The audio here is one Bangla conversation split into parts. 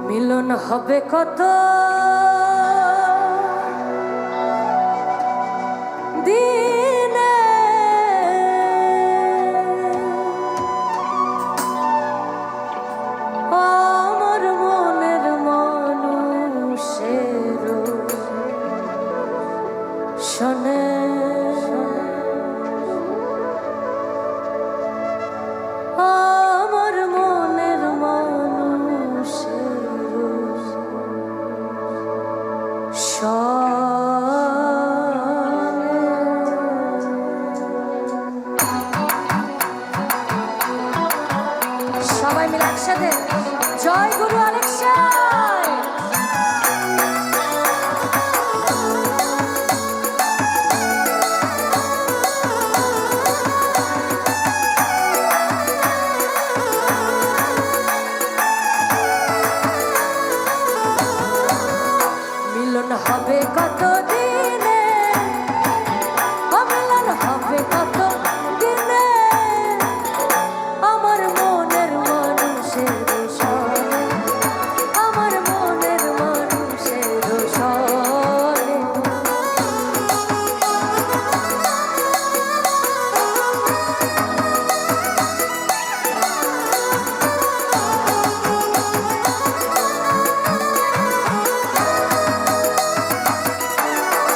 মিলন হবে কত দিনে, আমার মনের মানুষের শোনে আমার মনের মানুষের সবাই মিলে একসাথে জয় গুরু আলেকশা। মিলন হবে কত দিনে, মিলন হবে কত দিনে, আমার মনের মানুষের সনে, আমার মনের মানুষের সনে।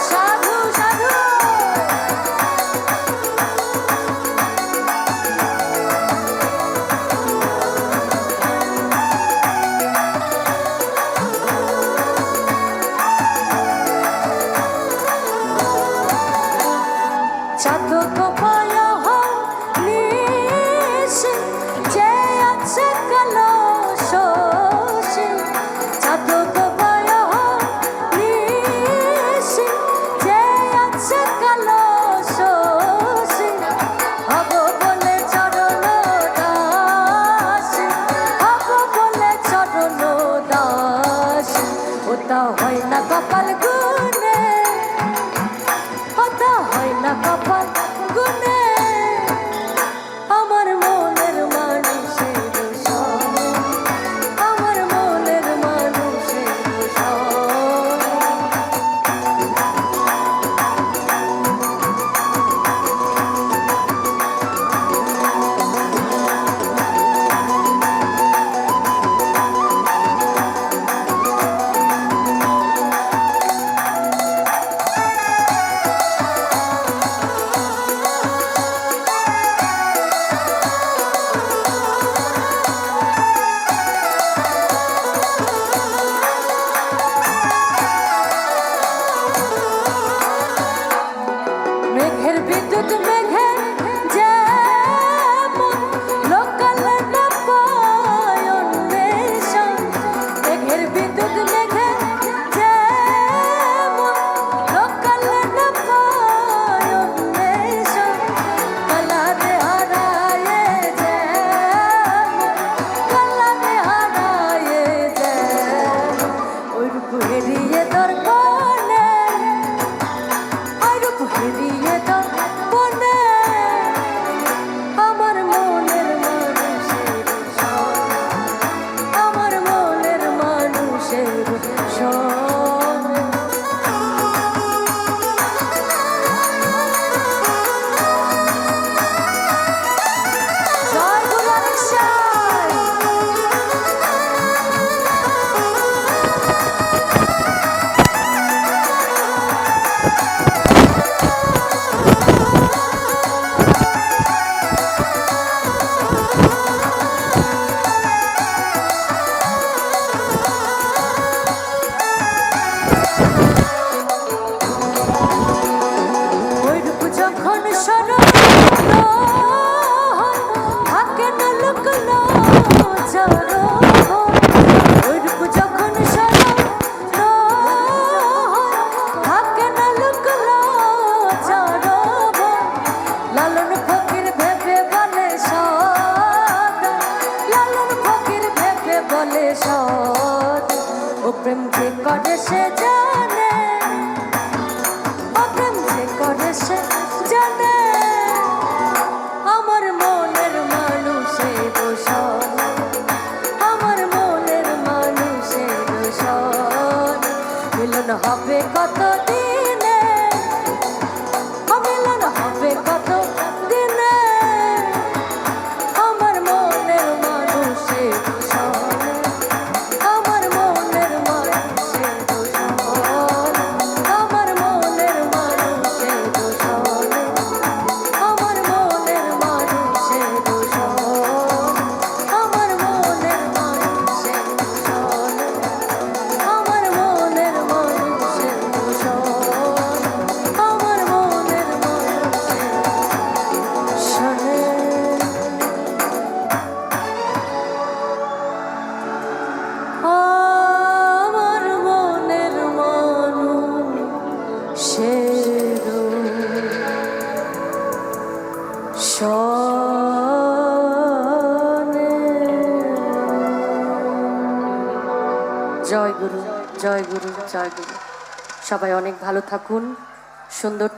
সাধু সাধু চাতক পায়া নিশি যে আছে কালো শোষে, চাতক পায়া নিশি যে আছে কালো শোষে, হব বলে চরণ দাস, হব বলে চরণ দাস, ওটা হয় না কপাল গুনে, ওটা হয় না কপাল গুনে, আমার মনের মানুষের সনে, আমার মনের মানুষের সনে। মেঘের বিদ্যুৎ মেঘে যেমন লোকাল না পায় অন্বেষণ, মেঘের বিদ্যুৎ মেঘে যেমন লোকাল না পায় অন্বেষণ, কালারে হারায়ে যেমন, কালারে হারায়ে যেমন, ওই রূপ হেরিয়ে দর্পণে, ওই রূপ হেরিয়ে দর্পণে, আমার মনের মানুষের সনে, আমার মনের মানুষের সনে। জয় গুরু আলেকশা। ওই রূপ যখন স্মরণ থাকে না লুকলো চরণ, ওই রূপ যখন স্মরণ থাকে না লুকলো চরণ, লালন ফকির ভেবে বলে সদ, লালন ফকির ভেবে বলে সদ, ও প্রেম কে করে সে জানে, ও প্রেম কে করে সে জানে, আমার মনের মানুষের সনে, আমার মনের মানুষের জয় গুরু, জয় গুরু, জয় গুরু। সবাই অনেক ভালো থাকুন, সুন্দর থাকুন।